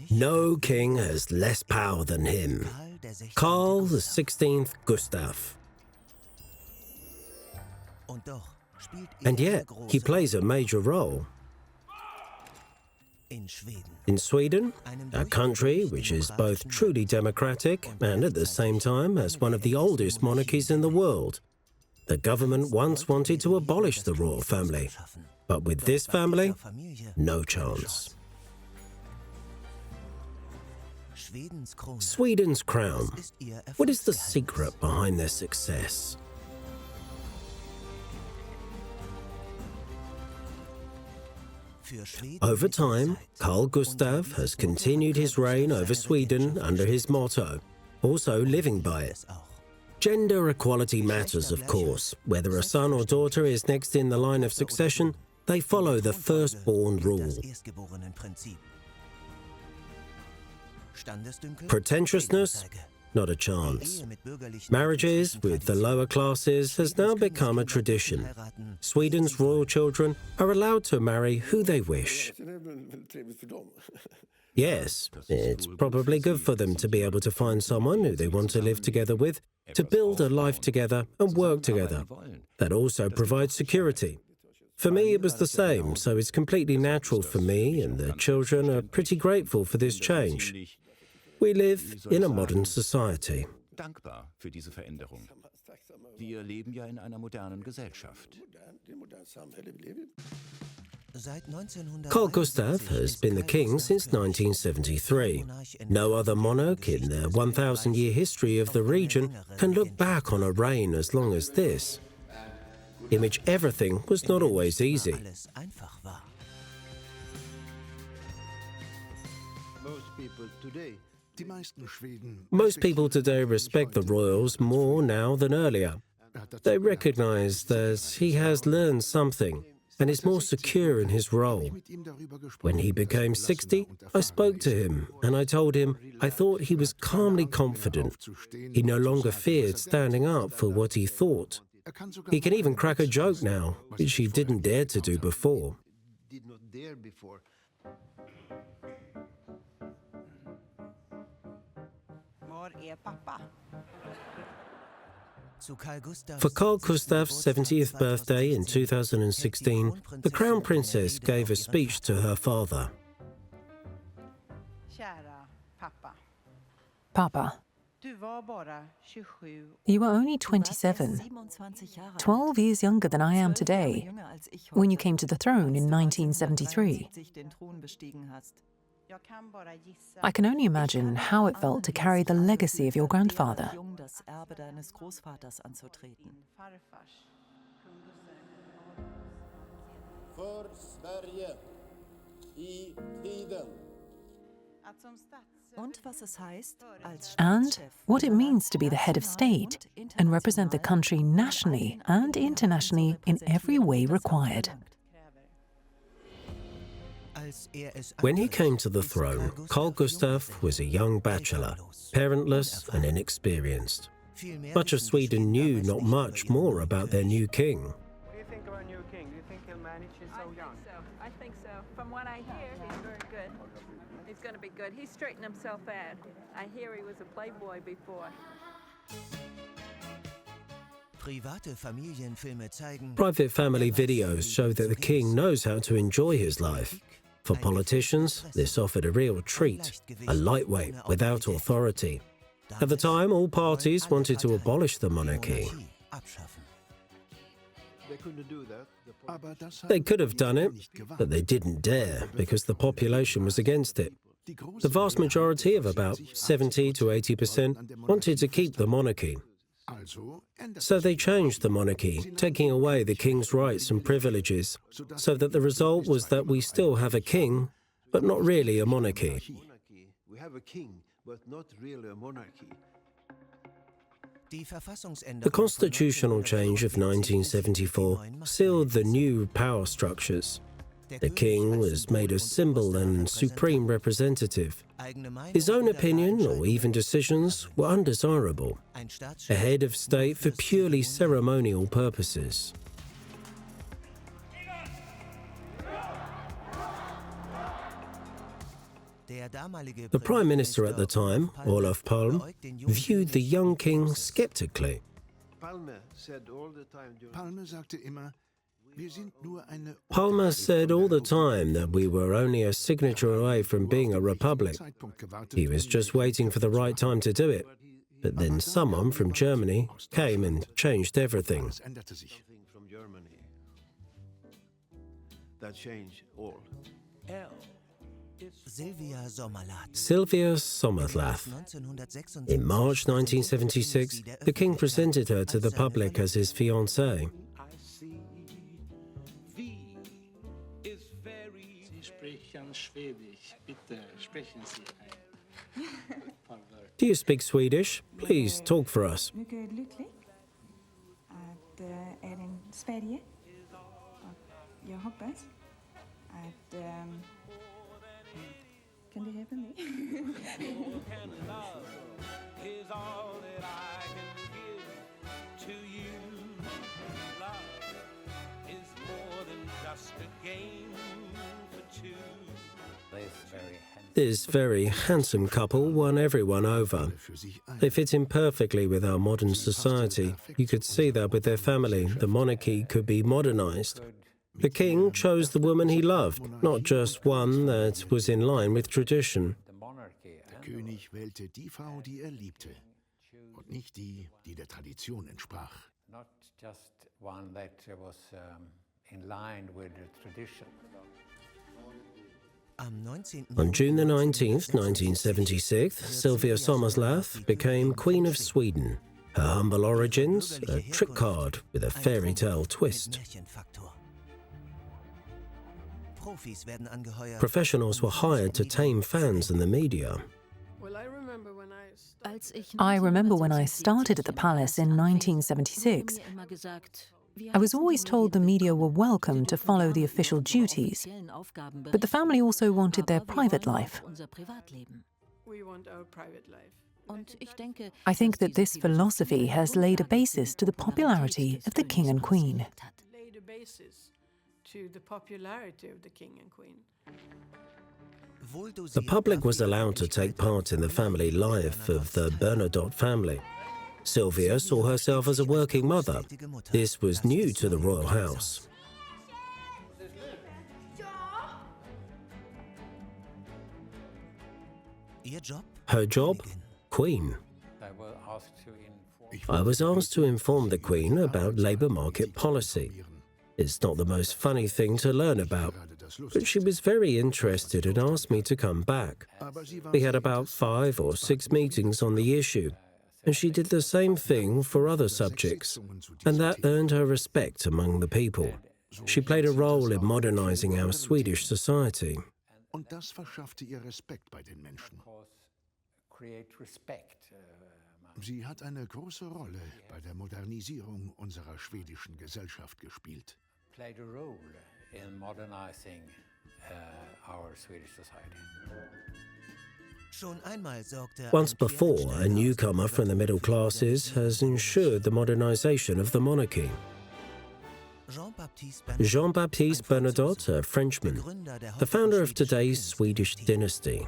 No king has less power than him. Carl XVI Gustaf. And yet, he plays a major role. In Sweden, a country which is both truly democratic and at the same time has one of the oldest monarchies in the world, the government once wanted to abolish the royal family. But with this family, no chance. Sweden's crown. What is the secret behind their success? Over time, Carl Gustaf has continued his reign over Sweden under his motto, also living by it. Gender equality matters, of course. Whether a son or daughter is next in the line of succession, they follow the firstborn rule. Pretentiousness? Not a chance. Marriages with the lower classes has now become a tradition. Sweden's royal children are allowed to marry who they wish. Yes, it's probably good for them to be able to find someone who they want to live together with, to build a life together and work together. That also provides security. For me, it was the same, so it's completely natural for me, and the children are pretty grateful for this change. We live in a modern society. Dankbar für diese Veränderung. Wir leben ja in einer modernen Gesellschaft. Carl Gustaf has been the king since 1973. No other monarch in the 1,000-year history of the region can look back on a reign as long as this, in which everything was not always easy. Most people today respect the royals more now than earlier. They recognize that he has learned something and is more secure in his role. When he became 60, I spoke to him and I told him I thought he was calmly confident. He no longer feared standing up for what he thought. He can even crack a joke now, which he didn't dare to do before. For Carl Gustaf's 70th birthday in 2016, the Crown Princess gave a speech to her father. Papa, you were only 27, 12 years younger than I am today, when you came to the throne in 1973. I can only imagine how it felt to carry the legacy of your grandfather. And what it means to be the head of state and represent the country nationally and internationally in every way required. When he came to the throne, Carl Gustaf was a young bachelor, parentless and inexperienced. Much of Sweden knew not much more about their new king. What do you think of our new king? Do you think he'll manage? He's so young. I think so. From what I hear, he's very good. He's going to be good. He's straightened himself out. I hear he was a playboy before. Private family videos show that the king knows how to enjoy his life. For politicians, this offered a real treat, a lightweight without authority. At the time, all parties wanted to abolish the monarchy. They could have done it, but they didn't dare because the population was against it. The vast majority of about 70 to 80% wanted to keep the monarchy. So they changed the monarchy, taking away the king's rights and privileges, so that the result was that we still have a king, but not really a monarchy. We have a king, but not really a monarchy. The constitutional change of 1974 sealed the new power structures. The king was made a symbol and supreme representative. His own opinion or even decisions were undesirable. A head of state for purely ceremonial purposes. The Prime Minister at the time, Olof Palme, viewed the young king skeptically. Palme said all the time during Palme said all the time that we were only a signature away from being a republic. He was just waiting for the right time to do it. But then someone from Germany came and changed everything. something from Germany that changed all. Silvia Sommerlath. In March 1976, the king presented her to the public as his fiancée. Do you speak Swedish? Please talk for us. Mycket lycklig att är in Sverige och jag hoppas att kan du hjälpa mig? This very handsome couple won everyone over. They fit in perfectly with our modern society. You could see that with their family, the monarchy could be modernized. The king chose the woman he loved, not just one that was in line with tradition. Der König wählte die Frau, die liebte, und nicht die, die der Tradition entsprach. Not just one that was in line with the tradition. On June the 19th, 1976, Silvia Sommerlath became Queen of Sweden. Her humble origins, a trick card with a fairy tale twist. Professionals were hired to tame fans and the media. I remember when I started at the palace in 1976, I was always told the media were welcome to follow the official duties, but the family also wanted their private life. I think that this philosophy has laid a basis to the popularity of the king and queen. The public was allowed to take part in the family life of the Bernadotte family. Silvia saw herself as a working mother. This was new to the royal house. Her job? Queen. I was asked to inform the Queen about labour market policy. It's not the most funny thing to learn about, but she was very interested and asked me to come back. We had about 5 or 6 meetings on the issue, and she did the same thing for other subjects, and that earned her respect among the people. She played a role in modernizing our Swedish society. Und das verschaffte ihr Respekt bei den Menschen. Sie hat eine große Rolle bei der Modernisierung unserer schwedischen Gesellschaft gespielt. Played a role in modernizing our Swedish society. Once before, a newcomer from the middle classes has ensured the modernization of the monarchy. Jean-Baptiste Bernadotte, a Frenchman, the founder of today's Swedish dynasty.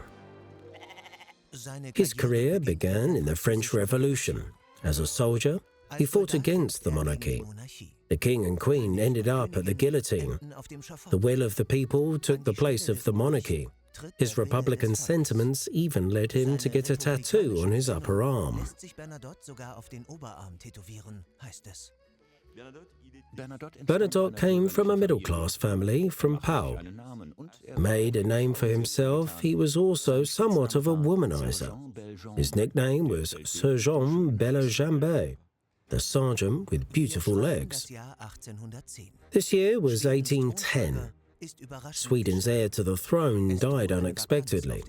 His career began in the French Revolution. As a soldier, he fought against the monarchy. The king and queen ended up at the guillotine. The will of the people took the place of the monarchy. His Republican sentiments even led him to get a tattoo on his upper arm. Bernadotte came from a middle-class family from Pau. Made a name for himself, he was also somewhat of a womanizer. His nickname was Sergeant Belle Jambes, the sergeant with beautiful legs. This year was 1810. Sweden's heir to the throne died unexpectedly.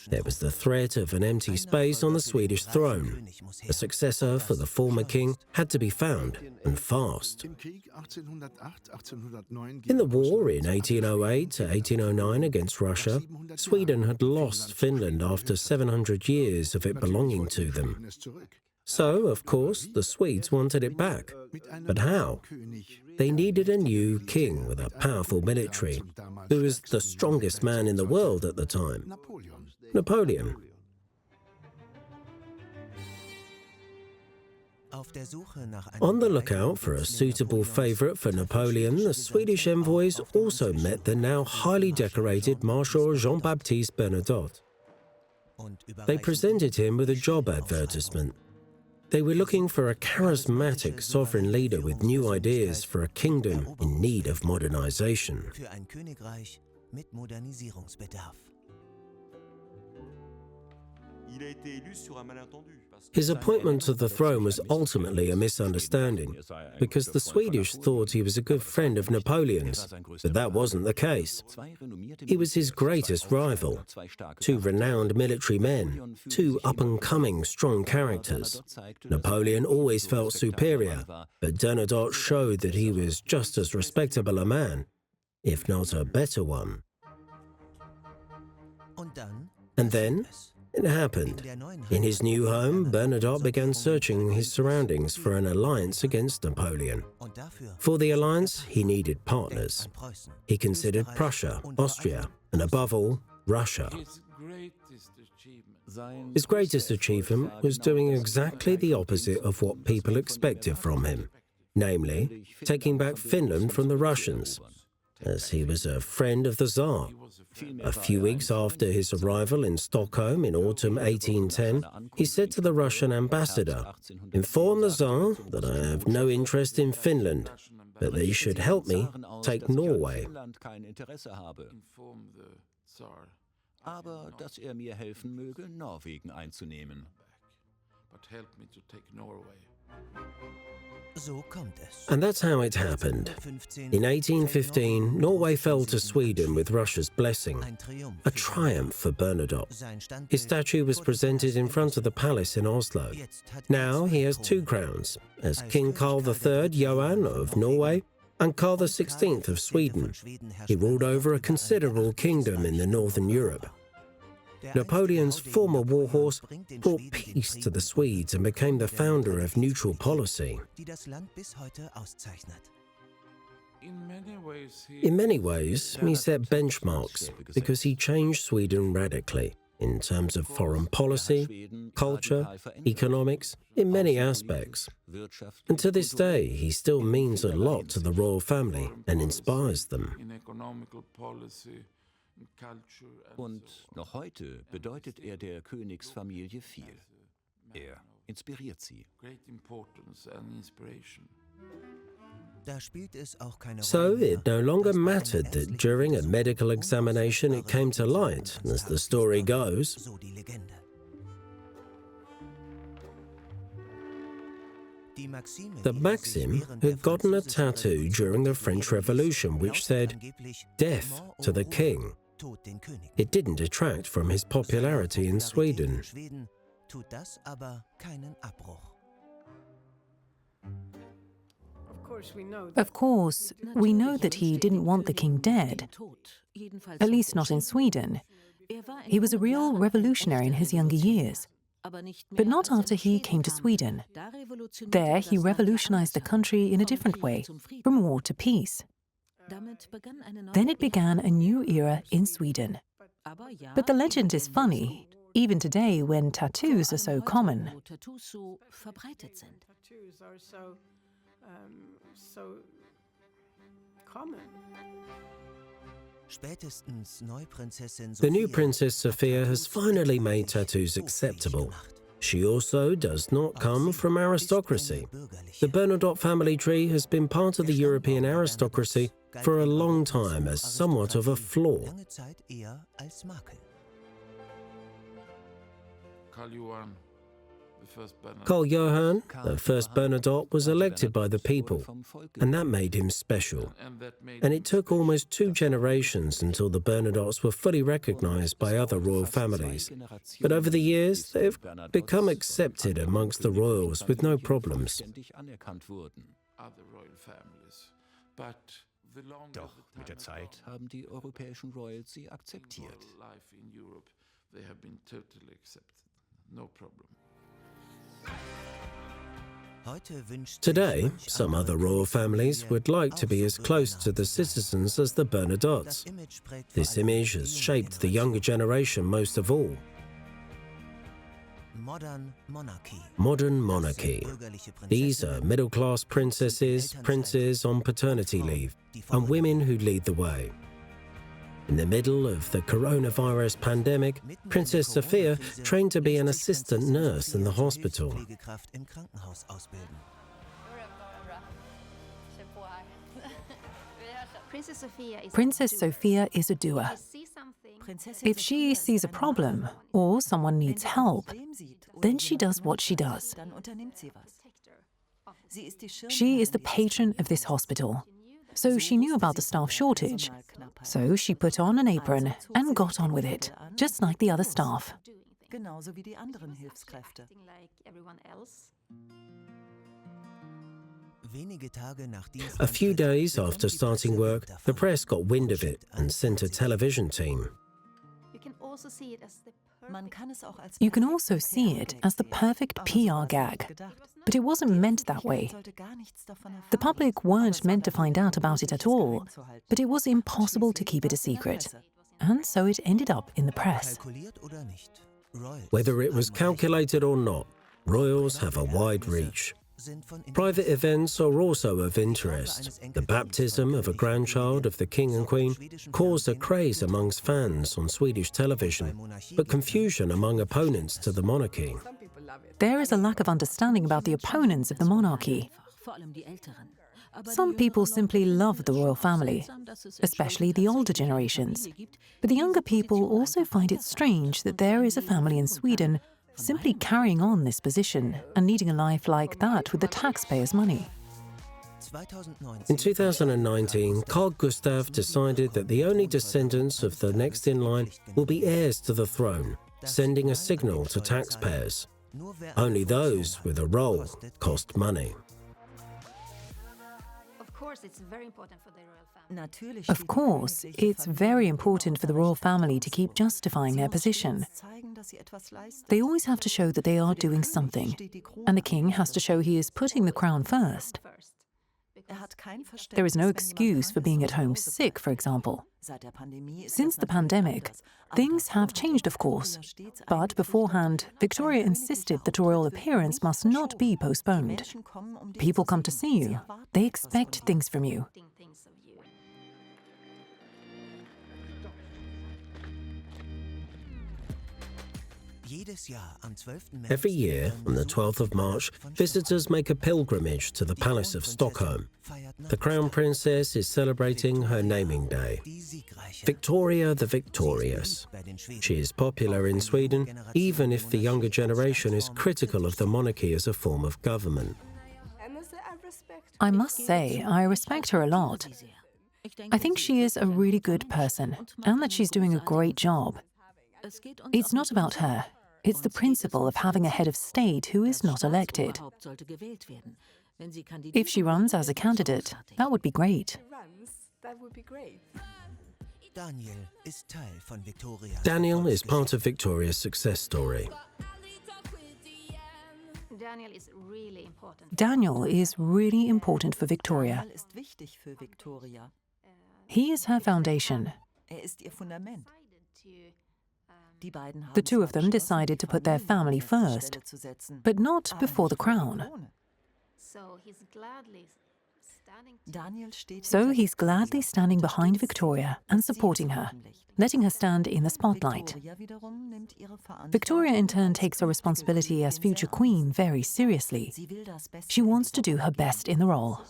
There was the threat of an empty space on the Swedish throne. A successor for the former king had to be found, and fast. In the war in 1808 to 1809 against Russia, Sweden had lost Finland after 700 years of it belonging to them. So, of course, the Swedes wanted it back. But how? They needed a new king with a powerful military, who was the strongest man in the world at the time. Napoleon. On the lookout for a suitable favourite for Napoleon, the Swedish envoys also met the now highly decorated Marshal Jean-Baptiste Bernadotte. They presented him with a job advertisement. They were looking for a charismatic sovereign leader with new ideas for a kingdom in need of modernization. His appointment to the throne was ultimately a misunderstanding, because the Swedish thought he was a good friend of Napoleon's, but that wasn't the case. He was his greatest rival. Two renowned military men, two up-and-coming strong characters. Napoleon always felt superior, but Bernadotte showed that he was just as respectable a man, if not a better one. And then it happened. In his new home, Bernadotte began searching his surroundings for an alliance against Napoleon. For the alliance, he needed partners. He considered Prussia, Austria, and above all, Russia. His greatest achievement was doing exactly the opposite of what people expected from him, namely, taking back Finland from the Russians, as he was a friend of the Tsar. A few weeks after his arrival in Stockholm in autumn 1810, he said to the Russian ambassador, "Inform the Tsar that I have no interest in Finland, but that he should help me take Norway." Aber dass mir helfen möge, Norwegen einzunehmen. And that's how it happened. In 1815, Norway fell to Sweden with Russia's blessing, a triumph for Bernadotte. His statue was presented in front of the palace in Oslo. Now he has two crowns, as King Carl III Johan of Norway and Carl XVI of Sweden. He ruled over a considerable kingdom in the northern Europe. Napoleon's former warhorse brought peace to the Swedes and became the founder of neutral policy. In many ways, he set benchmarks because he changed Sweden radically in terms of foreign policy, culture, economics, in many aspects. And to this day, he still means a lot to the royal family and inspires them. Und noch heute bedeutet der Königsfamilie viel. Inspiriert sie. So it no longer mattered that during a medical examination it came to light, as the story goes, that Maxim had gotten a tattoo during the French Revolution which said, "Death to the King." It didn't detract from his popularity in Sweden. Of course, we know that he didn't want the king dead, at least not in Sweden. He was a real revolutionary in his younger years, but not after he came to Sweden. There, he revolutionized the country in a different way, from war to peace. Then it began a new era in Sweden. But the legend is funny, even today when tattoos are so common. The new Princess Sophia has finally made tattoos acceptable. She also does not come from aristocracy. The Bernadotte family tree has been part of the European aristocracy for a long time as somewhat of a flaw. Carl Johan, the first Bernadotte, was elected by the people, and that made him special. And it took almost 2 generations until the Bernadottes were fully recognized by other royal families. But over the years, they've become accepted amongst the royals with no problems. Doch mit der Zeit haben die europäischen Royals sie akzeptiert. Today, some other royal families would like to be as close to the citizens as the Bernadottes. This image has shaped the younger generation most of all. Modern monarchy. These are middle-class princesses, princes on paternity leave, and women who lead the way. In the middle of the coronavirus pandemic, Princess Sophia trained to be an assistant nurse in the hospital. Princess Sophia is a doer. If she sees a problem or someone needs help, then she does what she does. She is the patron of this hospital. So she knew about the staff shortage. So she put on an apron and got on with it, just like the other staff. A few days after starting work, the press got wind of it and sent a television team. You can also see it as the perfect PR gag, but it wasn't meant that way. The public weren't meant to find out about it at all, but it was impossible to keep it a secret, and so it ended up in the press. Whether it was calculated or not, royals have a wide reach. Private events are also of interest. The baptism of a grandchild of the King and Queen caused a craze amongst fans on Swedish television, but confusion among opponents to the monarchy. There is a lack of understanding about the opponents of the monarchy. Some people simply love the royal family, especially the older generations. But the younger people also find it strange that there is a family in Sweden simply carrying on this position and leading a life like that with the taxpayers' money. In 2019, Carl Gustaf decided that the only descendants of the next in line will be heirs to the throne, sending a signal to taxpayers. Only those with a role cost money. Of course, it's very important for the royal family to keep justifying their position. They always have to show that they are doing something, and the king has to show he is putting the crown first. There is no excuse for being at home sick, for example. Since the pandemic, things have changed, of course. But beforehand, Victoria insisted that a royal appearance must not be postponed. People come to see you. They expect things from you. Every year, on the 12th of March, visitors make a pilgrimage to the Palace of Stockholm. The Crown Princess is celebrating her naming day. Victoria the Victorious. She is popular in Sweden, even if the younger generation is critical of the monarchy as a form of government. I must say, I respect her a lot. I think she is a really good person, and that she's doing a great job. It's not about her. It's the principle of having a head of state who is not elected. If she runs as a candidate, that would be great. Daniel is part of Victoria's success story. Daniel is really important for Victoria. He is her foundation. The two of them decided to put their family first, but not before the crown. So he's gladly standing behind Victoria and supporting her, letting her stand in the spotlight. Victoria, in turn, takes her responsibility as future queen very seriously. She wants to do her best in the role.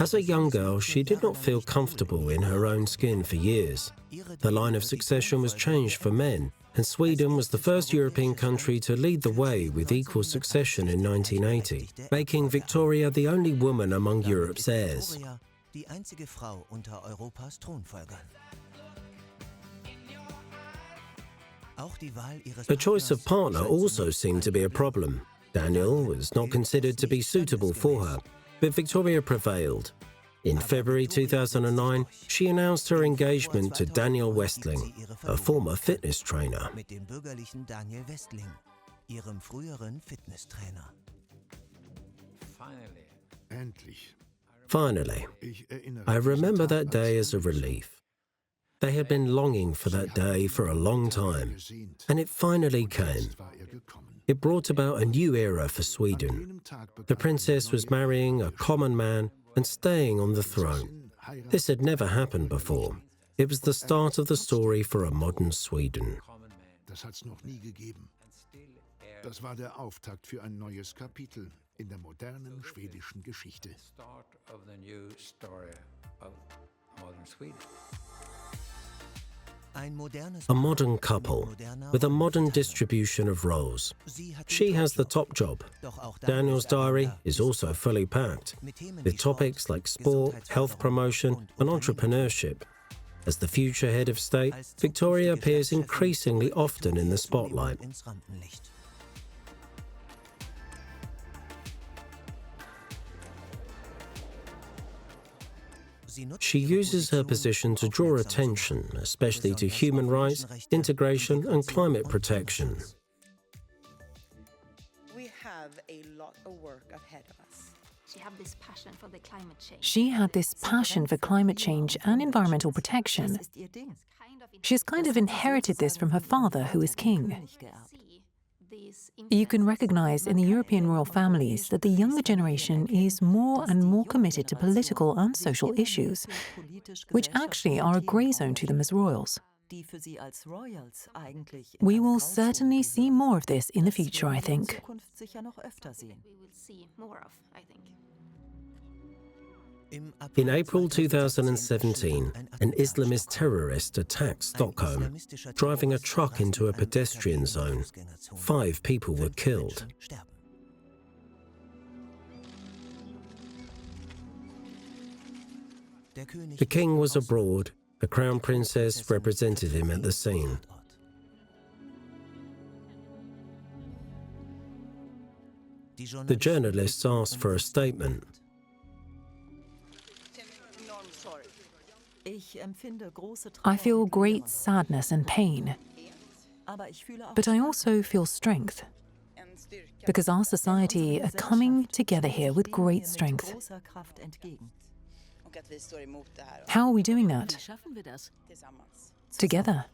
As a young girl, she did not feel comfortable in her own skin for years. The line of succession was changed for men, and Sweden was the first European country to lead the way with equal succession in 1980, making Victoria the only woman among Europe's heirs. Her choice of partner also seemed to be a problem. Daniel was not considered to be suitable for her, but Victoria prevailed. In February 2009, she announced her engagement to Daniel Westling, a former fitness trainer. Mit dem bürgerlichen Daniel Westling, ihrem früheren Fitnesstrainer. Finally, I remember that day as a relief. They had been longing for that day for a long time, and it finally came. It brought about a new era for Sweden. The princess was marrying a common man and staying on the throne. This had never happened before. It was the start of the story for a modern Sweden. Das hat's noch nie gegeben. Das war der Auftakt für ein neues Kapitel in der modernen schwedischen Geschichte. A modern couple with a modern distribution of roles. She has the top job. Daniel's diary is also fully packed, with topics like sport, health promotion, and entrepreneurship. As the future head of state, Victoria appears increasingly often in the spotlight. She uses her position to draw attention, especially to human rights, integration, and climate protection. We have a lot of work ahead of us. She had this passion for the climate change. She had this passion for climate change and environmental protection. She has kind of inherited this from her father, who is king. You can recognize in the European royal families that the younger generation is more and more committed to political and social issues, which actually are a grey zone to them as royals. We will certainly see more of this in the future, I think. We will see more of, I think. In April 2017, an Islamist terrorist attacked Stockholm, driving a truck into a pedestrian zone. 5 people were killed. The king was abroad. The crown princess represented him at the scene. The journalists asked for a statement. I feel great sadness and pain, but I also feel strength, because our society are coming together here with great strength. How are we doing that? Together.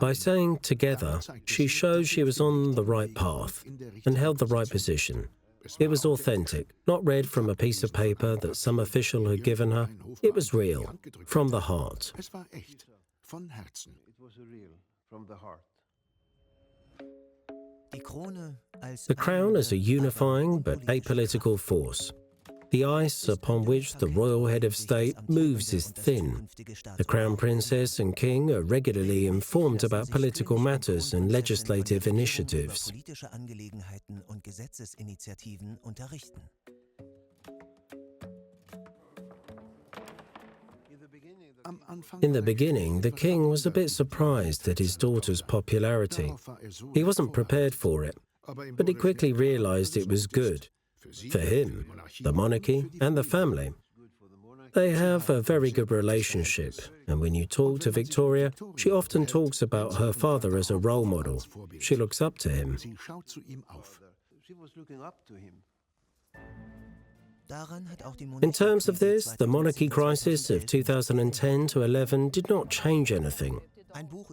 By saying together, she showed she was on the right path and held the right position. It was authentic, not read from a piece of paper that some official had given her. It was real, from the heart. It was real, from the heart. The crown is a unifying but apolitical force. The ice upon which the royal head of state moves is thin. The crown princess and king are regularly informed about political matters and legislative initiatives. In the beginning, the king was a bit surprised at his daughter's popularity. He wasn't prepared for it, but he quickly realized it was good. For him, the monarchy and the family. They have a very good relationship, and when you talk to Victoria, she often talks about her father as a role model. She looks up to him. She was looking up to him. In terms of this, the monarchy crisis of 2010 to 11 did not change anything.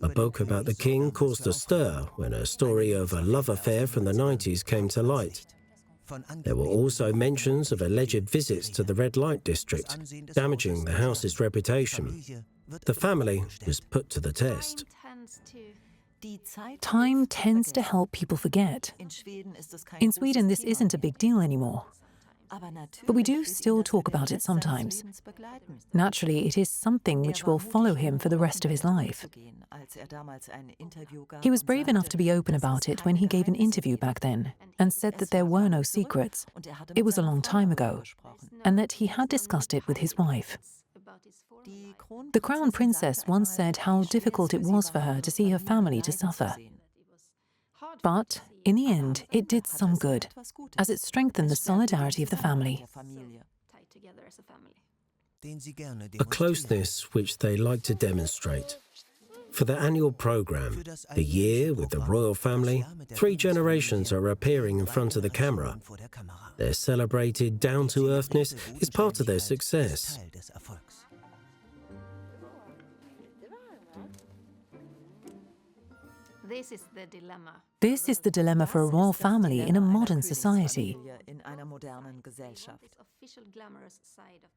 A book about the king caused a stir when a story of a love affair from the 90s came to light. There were also mentions of alleged visits to the red light district, damaging the house's reputation. The family was put to the test. Time tends to help people forget. In Sweden, this isn't a big deal anymore. But we do still talk about it sometimes. Naturally, it is something which will follow him for the rest of his life. He was brave enough to be open about it when he gave an interview back then and said that there were no secrets. It was a long time ago, and that he had discussed it with his wife. The crown princess once said how difficult it was for her to see her family to suffer. But in the end, it did some good, as it strengthened the solidarity of the family. A closeness which they like to demonstrate. For the annual programme, The Year with the Royal Family, 3 generations are appearing in front of the camera. Their celebrated down-to-earthness is part of their success. This is the dilemma for a royal family in a modern society.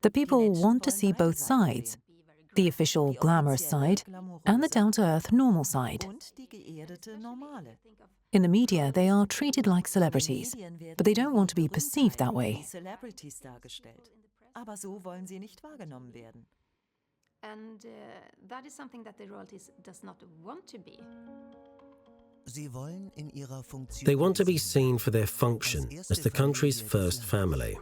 The people want to see both sides, the official glamorous side and the down-to-earth normal side. In the media, they are treated like celebrities, but they don't want to be perceived that way. And that is something that the royalties does not want to be. They want to be seen for their function as the country's first family.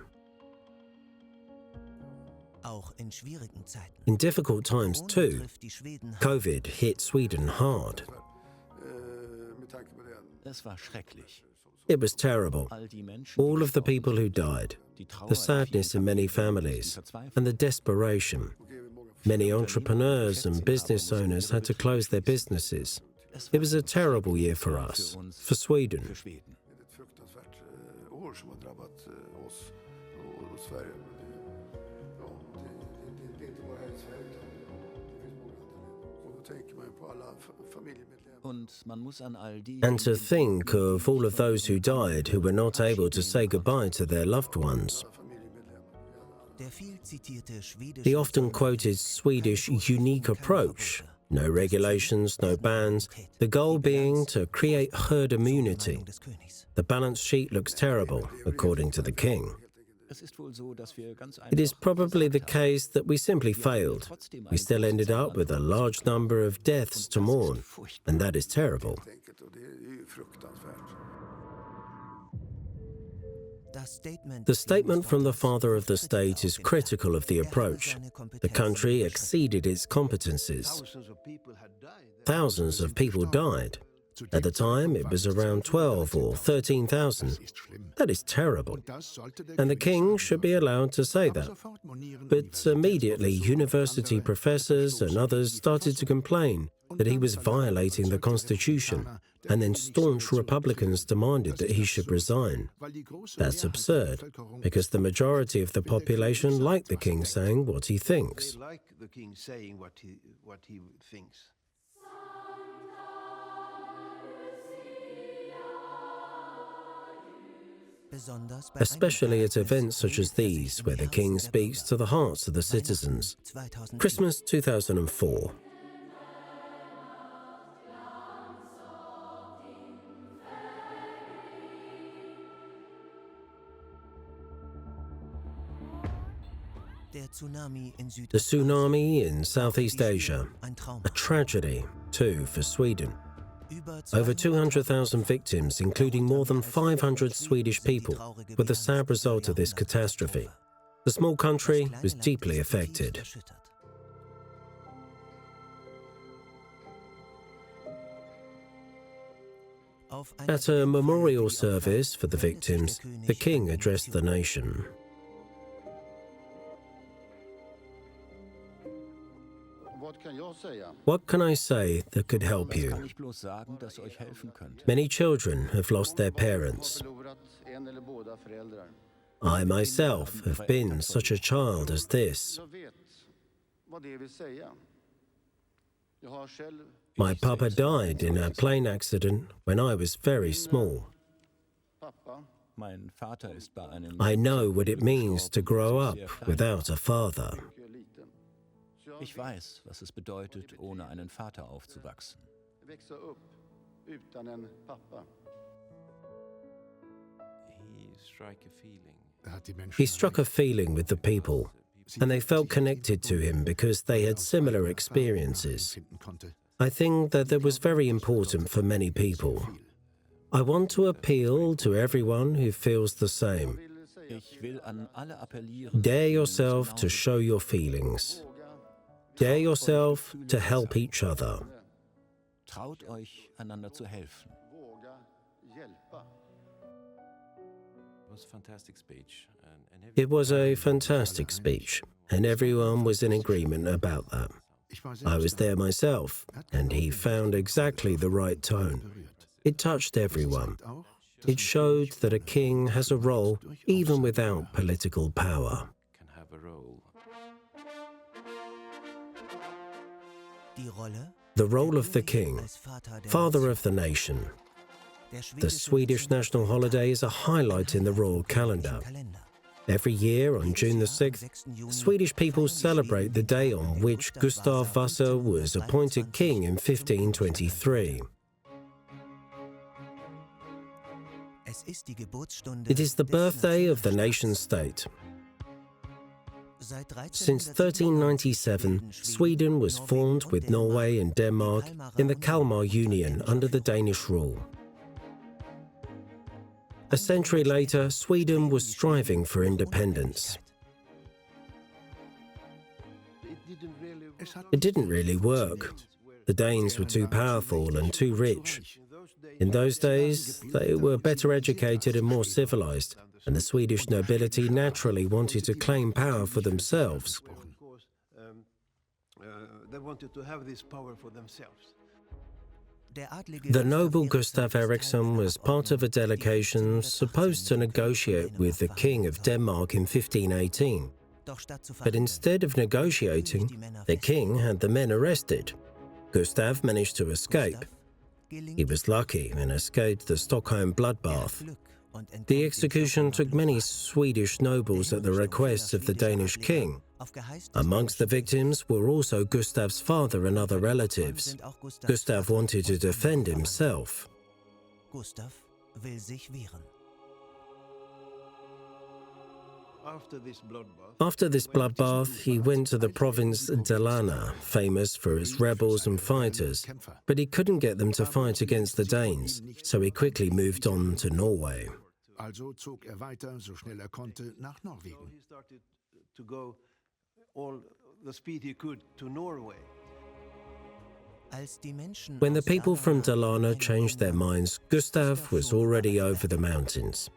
In difficult times too, COVID hit Sweden hard. It was terrible. All of the people who died, the sadness in many families, and the desperation. Many entrepreneurs and business owners had to close their businesses. It was a terrible year for us, for Sweden. And to think of all of those who died who were not able to say goodbye to their loved ones. The often quoted Swedish unique approach, no regulations, no bans, the goal being to create herd immunity. The balance sheet looks terrible, according to the king. It is probably the case that we simply failed. We still ended up with a large number of deaths to mourn, and that is terrible. The statement from the father of the state is critical of the approach. The country exceeded its competencies. Thousands of people died. At the time, it was around 12 or 13,000. That is terrible. And the king should be allowed to say that. But immediately, university professors and others started to complain that he was violating the constitution, and then staunch Republicans demanded that he should resign. That's absurd, because the majority of the population like the king saying what he thinks. They like the king saying what he thinks. Especially at events such as these, where the king speaks to the hearts of the citizens. Christmas 2004. The tsunami in Southeast Asia, a tragedy, too, for Sweden. Over 200,000 victims, including more than 500 Swedish people, were the sad result of this catastrophe. The small country was deeply affected. At a memorial service for the victims, the king addressed the nation. What can I say that could help you? Many children have lost their parents. I myself have been such a child as this. My papa died in a plane accident when I was very small. I know what it means to grow up without a father. Ich weiß, was es bedeutet, ohne einen Vater aufzuwachsen. He struck a feeling with the people, and they felt connected to him because they had similar experiences. I think that was very important for many people. I want to appeal to everyone who feels the same. Dare yourself to show your feelings. Dare yourself to help each other. Traut euch, einander zu helfen. It was a fantastic speech, and everyone was in agreement about that. I was there myself, and he found exactly the right tone. It touched everyone. It showed that a king has a role even without political power. The role of the king, father of the nation. The Swedish national holiday is a highlight in the royal calendar. Every year on June the 6th, Swedish people celebrate the day on which Gustav Vasa was appointed king in 1523. It is the birthday of the nation-state. Since 1397, Sweden was formed with Norway and Denmark in the Kalmar Union under the Danish rule. A century later, Sweden was striving for independence. It didn't really work. The Danes were too powerful and too rich. In those days, they were better educated and more civilized, and the Swedish nobility naturally wanted to claim power for themselves. They wanted to have this power for themselves. The noble Gustav Eriksson was part of a delegation supposed to negotiate with the King of Denmark in 1518. But instead of negotiating, the king had the men arrested. Gustav managed to escape. He was lucky and escaped the Stockholm bloodbath. The execution took many Swedish nobles at the request of the Danish king. Amongst the victims were also Gustav's father and other relatives. Gustav wanted to defend himself. After this bloodbath, he went to the province Dalarna, famous for its rebels and fighters, but he couldn't get them to fight against the Danes, so he quickly moved on to Norway. Also zog weiter, so schnell konnte, nach Norwegen. He started to go all the speed he could to Norway. When the people from Dalarna changed their minds, Gustav was already over the mountains.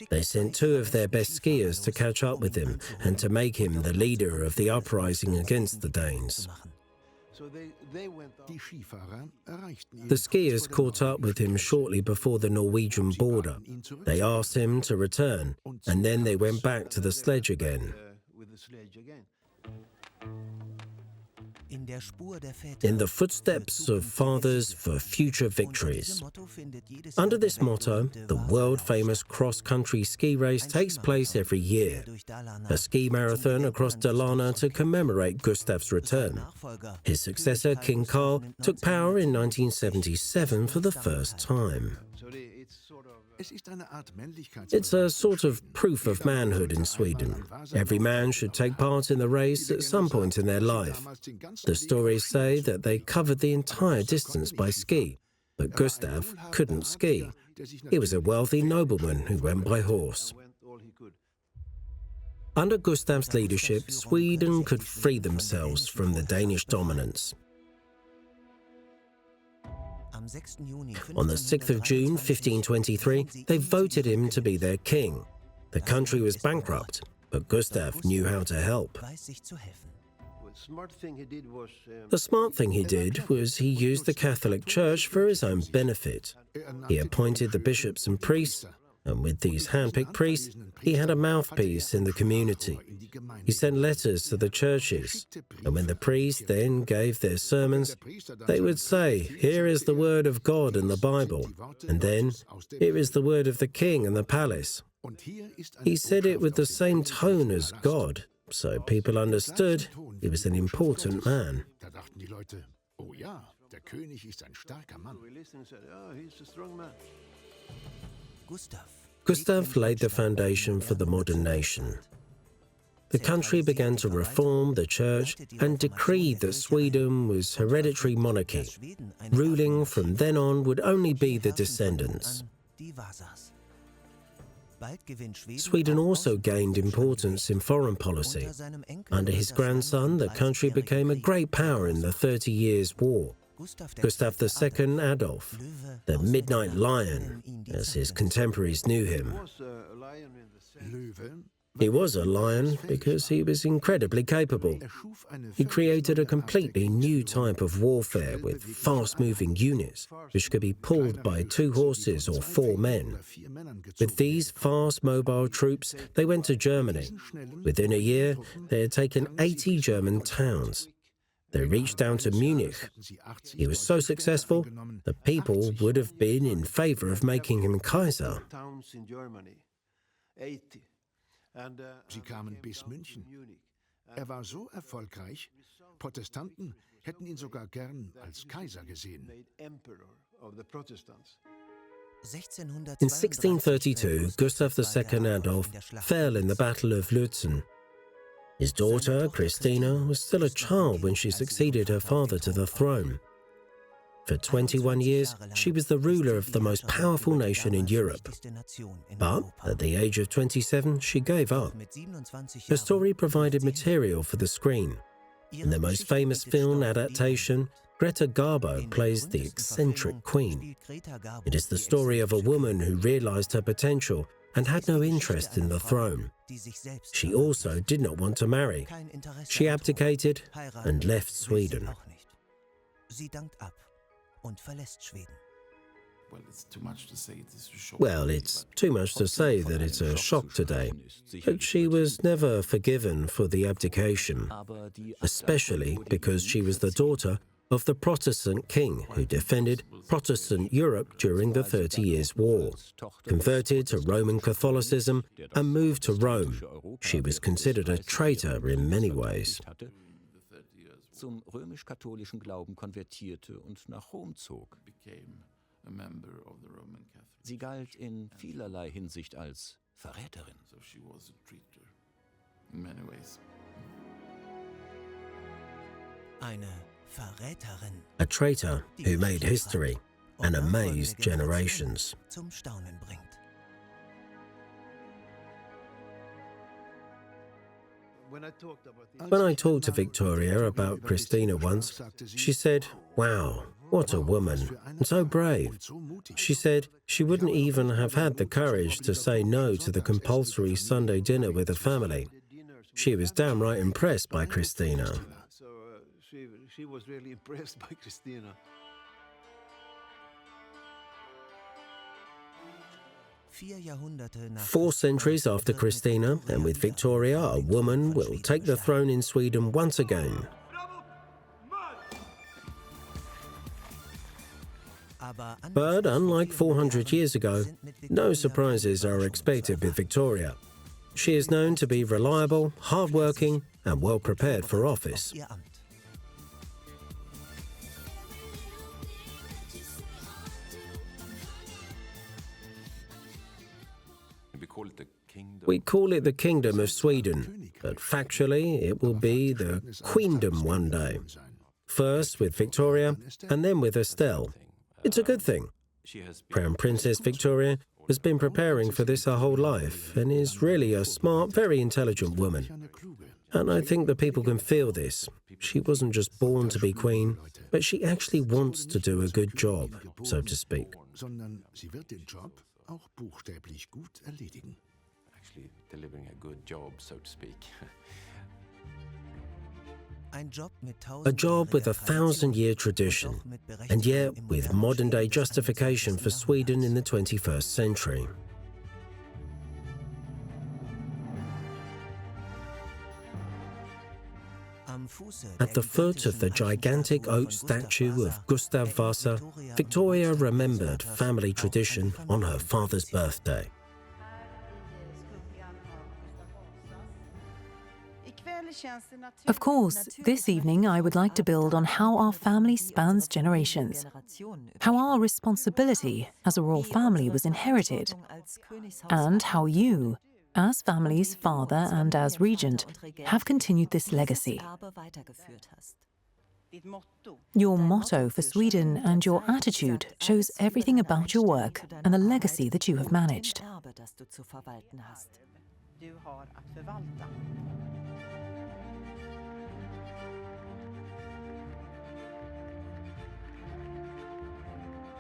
They sent two of their best skiers to catch up with him and to make him the leader of the uprising against the Danes. The skiers caught up with him shortly before the Norwegian border. They asked him to return, and then they went back to the sledge again. In the footsteps of fathers for future victories. Under this motto, the world-famous cross-country ski race takes place every year. A ski marathon across Dalarna to commemorate Gustav's return. His successor, King Carl, took power in 1977 for the first time. It's a sort of proof of manhood in Sweden. Every man should take part in the race at some point in their life. The stories say that they covered the entire distance by ski, but Gustav couldn't ski. He was a wealthy nobleman who went by horse. Under Gustav's leadership, Sweden could free themselves from the Danish dominance. On the 6th of June, 1523, they voted him to be their king. The country was bankrupt, but Gustav knew how to help. The smart thing he did was he used the Catholic Church for his own benefit. He appointed the bishops and priests, and with these handpicked priests, he had a mouthpiece in the community. He sent letters to the churches, and when the priests then gave their sermons, they would say, "Here is the word of God and the Bible," and then, "Here is the word of the king and the palace." He said it with the same tone as God, so people understood he was an important man. Gustav laid the foundation for the modern nation. The country began to reform the church and decreed that Sweden was hereditary monarchy. Ruling from then on would only be the descendants. Sweden also gained importance in foreign policy. Under his grandson, the country became a great power in the 30 Years' War. Gustav II Adolf, the Midnight Lion, as his contemporaries knew him. He was a lion because he was incredibly capable. He created a completely new type of warfare with fast-moving units, which could be pulled by 2 horses or 4 men. With these fast, mobile troops, they went to Germany. Within a year, they had taken 80 German towns. They reached down to Munich. He was so successful that people would have been in favor of making him Kaiser. Sie kamen bis München. War so erfolgreich, Protestanten hätten ihn sogar gern als Kaiser gesehen. In 1632, Gustav II Adolf fell in the Battle of Lützen. His daughter, Christina, was still a child when she succeeded her father to the throne. For 21 years, she was the ruler of the most powerful nation in Europe. But at the age of 27, she gave up. Her story provided material for the screen. In the most famous film adaptation, Greta Garbo plays the eccentric queen. It is the story of a woman who realized her potential and had no interest in the throne. She also did not want to marry. She abdicated and left Sweden. Well, it's too much to say that it's a shock today, but she was never forgiven for the abdication, especially because she was the daughter of the Protestant king who defended Protestant Europe during the 30 Years' War. Converted to Roman Catholicism and moved to Rome, she was considered a traitor in many ways. Zum römisch-katholischen Glauben konvertierte und nach Rom zog. Sie galt in vielerlei Hinsicht als Verräterin. Eine Verräterin. A traitor who made history and amazed generations. Zum Staunen bringt. When I talked to Victoria about Christina once, she said, "Wow, what a woman, and so brave." She said she wouldn't even have had the courage to say no to the compulsory Sunday dinner with the family. She was downright impressed by Christina. She was really impressed by Christina. Four centuries after Christina, and with Victoria, a woman will take the throne in Sweden once again. But unlike 400 years ago, no surprises are expected with Victoria. She is known to be reliable, hard-working, and well prepared for office. We call it the Kingdom of Sweden, but factually it will be the Queendom one day. First with Victoria, and then with Estelle. It's a good thing. Crown Princess Victoria has been preparing for this her whole life, and is really a smart, very intelligent woman. And I think that people can feel this. She wasn't just born to be queen, but she actually wants to do a good job, so to speak. Sondern sie wird den Job auch buchstäblich gut erledigen. Actually delivering a good job, so to speak. A job with a 1,000-year tradition, and yet with modern-day justification for Sweden in the 21st century. At the foot of the gigantic oak statue of Gustav Vasa, Victoria remembered family tradition on her father's birthday. Of course, this evening I would like to build on how our family spans generations, how our responsibility as a royal family was inherited, and how you, as family's father and as regent, have continued this legacy. Your motto for Sweden and your attitude shows everything about your work and the legacy that you have managed.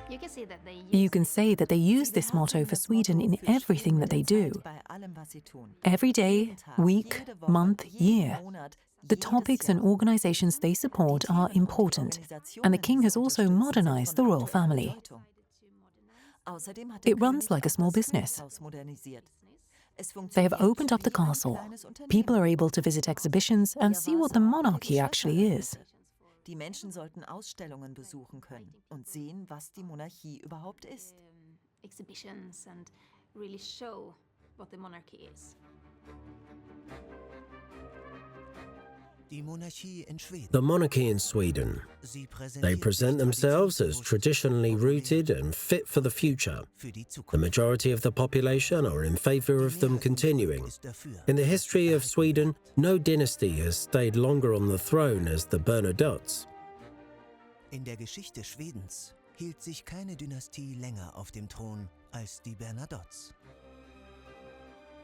You can say that they use this motto for Sweden in everything that they do. Every day, week, month, year. The topics and organizations they support are important, and the king has also modernized the royal family. It runs like a small business. They have opened up the castle. People are able to visit exhibitions and see what the monarchy actually is. Die Menschen sollten Ausstellungen besuchen können und sehen, was die Monarchie überhaupt ist. Exhibitions and really show what the monarchy is. The monarchy in Sweden. They present themselves as traditionally rooted and fit for the future. The majority of the population are in favor of them continuing. In the history of Sweden, no dynasty has stayed longer on the throne as the Bernadottes. In der Geschichte Schwedens hielt sich keine Dynastie länger auf dem Thron als die Bernadottes.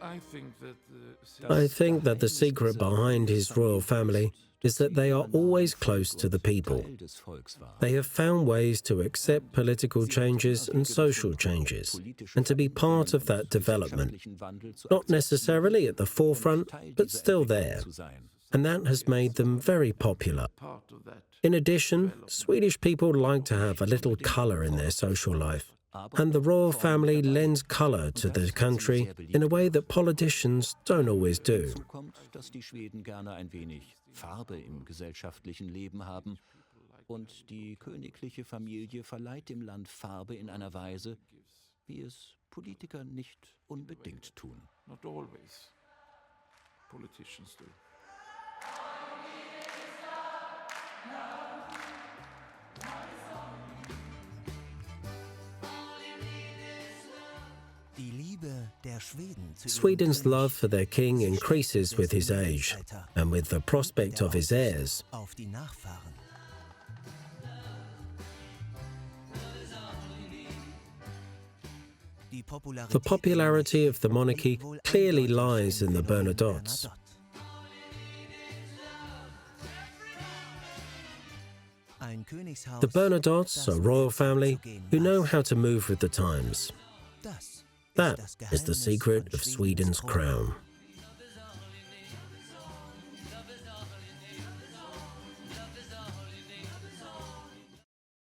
I think that the secret behind his royal family is that they are always close to the people. They have found ways to accept political changes and social changes, and to be part of that development. Not necessarily at the forefront, but still there. And that has made them very popular. In addition, Swedish people like to have a little colour in their social life. And the royal family lends colour to the country in a way that politicians don't always do. Dass die Schweden gerne ein wenig Farbe im gesellschaftlichen Leben haben. Und die königliche Familie verleiht dem Land Farbe in einer Weise, wie es Politiker nicht unbedingt tun. Not always. Politicians do. Sweden's love for their king increases with his age and with the prospect of his heirs. The popularity of the monarchy clearly lies in the Bernadottes. The Bernadottes are a royal family who know how to move with the times. That is the secret of Sweden's crown.